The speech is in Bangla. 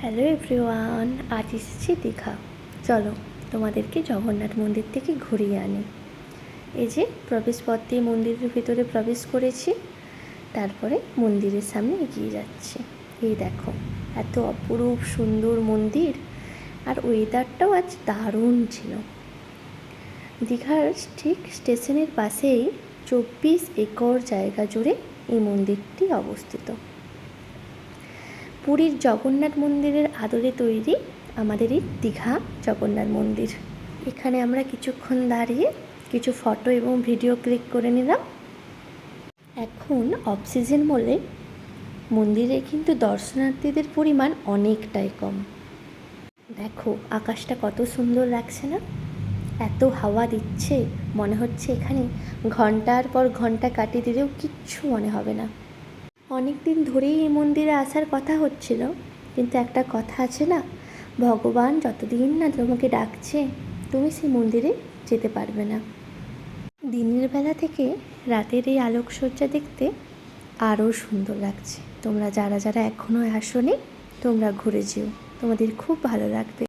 হ্যালো এভরিওয়ান, আজ এসেছি দীঘা। চলো তোমাদেরকে জগন্নাথ মন্দির থেকে ঘুরিয়ে আনি। এই যে প্রবেশপথ দিয়ে মন্দিরের ভিতরে প্রবেশ করেছি, তারপরে মন্দিরের সামনে এগিয়ে যাচ্ছি। এই দেখো, এত অপরূপ সুন্দর মন্দির, আর ওয়েদারটাও আজ দারুণ ছিল। দীঘার ঠিক স্টেশনের পাশেই 24 একর জায়গা জুড়ে এই মন্দিরটি অবস্থিত। পুরীর জগন্নাথ মন্দিরের আদলে তৈরি আমাদের এই দীঘা জগন্নাথ মন্দির। এখানে আমরা কিছুক্ষণ দাঁড়িয়ে কিছু ফটো এবং ভিডিও ক্লিক করে নিলাম। এখন অফ সিজন বলে মন্দিরে কিন্তু দর্শনার্থীদের পরিমাণ অনেকটাই কম। দেখো আকাশটা কত সুন্দর লাগছে না? এত হাওয়া দিচ্ছে, মনে হচ্ছে এখানে ঘন্টার পর ঘন্টা কাটিয়ে দিলেও কিচ্ছু মনে হবে না। অনেক দিন ধরেই এই মন্দিরে আসার কথা হচ্ছিল, কিন্তু একটা কথা আছে না, ভগবান যতদিন না তোমাকে ডাকছে তুমি সেই মন্দিরে যেতে পারবে না। দিনের বেলা থেকে রাতের এই আলোকসজ্জা দেখতে আরও সুন্দর লাগছে। তোমরা যারা যারা এখনও আসোনি, তোমরা ঘুরে যেও, তোমাদের খুব ভালো লাগবে।